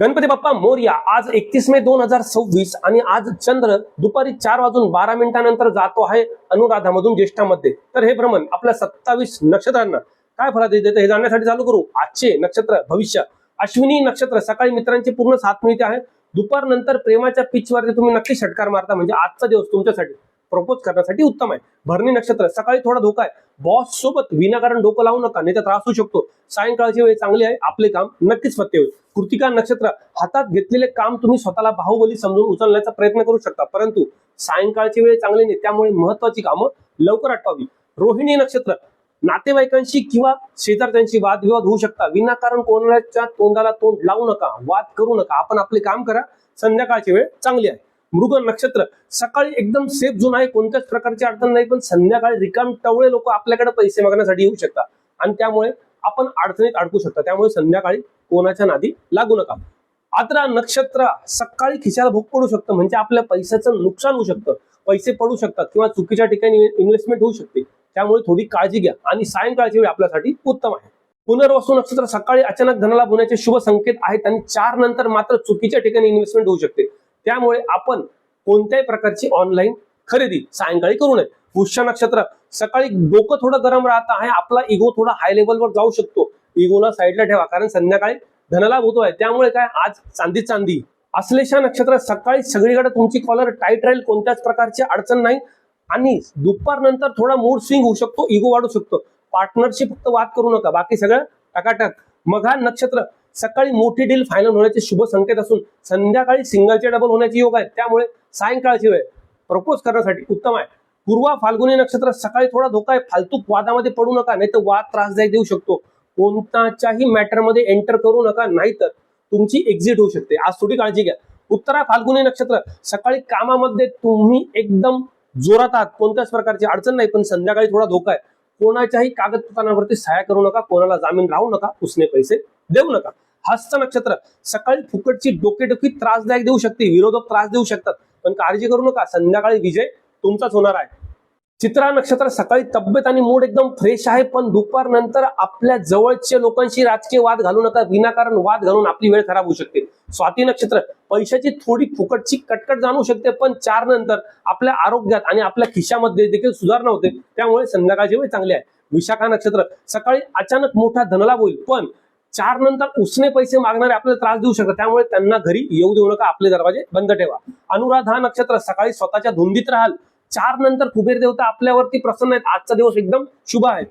गणपती बाप्पा मोरया। आज 31 मे 2026 आणि आज चंद्र दुपारी 4:12 जातो आहे अनुराधामधून ज्येष्ठामध्ये। तर हे भ्रमण आपल्या 27 नक्षत्रांना काय फळ देते हे जाणण्यासाठी चालू करू। आजचे नक्षत्र भविष्य अश्विनी नक्षत्र सकाळी मित्रांची पूर्ण साथ मिळते आहे। दुपार नंतर प्रेमाच्या पिचवरती तुम्ही नक्की षटकार मारता म्हणजे आजचा दिवस तुमच्यासाठी प्रपोज करण्यासाठी उत्तम आहे। भरणी नक्षत्र सकाळी थोडा धोका आहे, बॉस सोबत विनाकारण डोकं लावू नका नाही तर त्रास होऊ शकतो। सायंकाळची वेळ चांगली आहे, आपले काम नक्कीच पत्ते होईल। कृतिका नक्षत्र हातात घेतलेले काम तुम्ही स्वतःला बाहुबली समजून उचलण्याचा प्रयत्न करू शकता, परंतु सायंकाळची वेळ चांगली नाही, त्यामुळे महत्वाची कामं लवकर आटपावी। रोहिणी नक्षत्र नातेवाईकांशी किंवा शेजारच्यांशी वादविवाद होऊ शकता, विनाकारण कोणाच्या तोंडाला तोंड लावू नका, वाद करू नका, आपण आपले काम करा। संध्याकाळची वेळ चांगली आहे। मृग नक्षत्र सकाळी एकदम सेफ झोन आहे, कोणत्याच प्रकारची अडचण नाही, पण संध्याकाळी रिकाम टवळे लोक आपल्याकडे पैसे मागण्यासाठी येऊ शकतात आणि त्यामुळे आपण अडचणीत अडकू शकता, त्यामुळे संध्याकाळी कोणाच्या नादी लागू नका। आद्रा नक्षत्र सकाळी खिशाला भूक पडू शकतं, म्हणजे आपल्या पैशाचं नुकसान होऊ शकतं, पैसे पडू शकतात किंवा चुकीच्या ठिकाणी इन्व्हेस्टमेंट होऊ शकते, त्यामुळे थोडी काळजी घ्या आणि सायंकाळची वेळ आपल्यासाठी उत्तम आहे। पुनर्वसू नक्षत्र सकाळी अचानक धनलाभ होण्याचे शुभ संकेत आहेत आणि 4 नंतर मात्र चुकीच्या ठिकाणी इन्व्हेस्टमेंट होऊ शकते, त्यामुळे आपण कोणत्याही प्रकारची ऑनलाईन खरेदी सायंकाळी करू नये। पुष्य नक्षत्र सकाळी डोकं थोडं गरम राहत आहे, आपला इगो थोडा हाय लेवलवर जाऊ शकतो, इगोला साईडला ठेवा कारण संध्याकाळी धनलाभ होतोय, त्यामुळे काय आज चांदी चांदी। आश्लेषा नक्षत्र सकाळी सगळीकडे तुमची कॉलर टाईट राहील, कोणत्याच प्रकारची अडचण नाही आणि दुपार नंतर थोडा मूड स्विंग होऊ शकतो, इगो वाढू शकतो, पार्टनरशी फक्त वाद करू नका, बाकी सगळं टकाटक। मघा नक्षत्र सकाळी मोठी डील फायनल होण्याचे शुभ संकेत असून संध्याकाळी सिंगलचे डबल होण्याचे योग आहेत, त्यामुळे सायंकाळची वेळ प्रपोज करण्यासाठी उत्तम आहे। पूर्वा फाल्गुनी नक्षत्र सकाळी थोडा धोका आहे, फालतू वादामध्ये पडू नका नाही तर वाद त्रासदायक देऊ शकतो, कोणत्याही मॅटर मध्ये एंटर करू नका नाहीतर तुमची एक्झिट होऊ शकते, आज थोडी काळजी घ्या। उत्तरा फाल्गुनी नक्षत्र सकाळी कामामध्ये तुम्ही एकदम जोरात आहात, कोणत्याच प्रकारची अडचण नाही, पण संध्याकाळी थोडा धोका आहे, कोणाच्याही कागदपत्रांवरती सहाय्य करू नका, कोणाला जामीन राहू नका, उसने पैसे देऊ नका। हस्त नक्षत्र सकाळी फुकटची डोकेदुखी त्रासदायक देऊ शकते, विरोधक त्रास देऊ शकतात, पण काळजी करू नका, संध्याकाळी विजय तुमचाच होणार आहे। चित्रा नक्षत्र सकाळी तब्येत आणि मूड एकदम फ्रेश आहे, पण दुपार नंतर आपल्या जवळच्या लोकांशी राजकीय वाद घालू नका, विनाकारण वाद घालून आपली वेळ खराब होऊ शकते। स्वाती नक्षत्र पैशाची थोडी फुकटची कटकट जाणवू शकते, पण 4 नंतर आपल्या आरोग्यात आणि आपल्या खिशामध्ये देखील सुधारणा होते, त्यामुळे संध्याकाळची वेळ चांगली आहे। विशाखा नक्षत्र सकाळी अचानक मोठा धनलाभ होईल, पण 4 नंतर उसने पैसे मागणारे आपल्याला त्रास देऊ शकतात, त्यामुळे त्यांना घरी येऊ देऊ नका, आपले दरवाजे बंद ठेवा। अनुराधा नक्षत्र सकाळी स्वतःच्या धुंदीत राहाल, 4 नंतर कुबेर देवता आपल्यावरती प्रसन्न आहेत, आजचा दिवस एकदम शुभ आहे।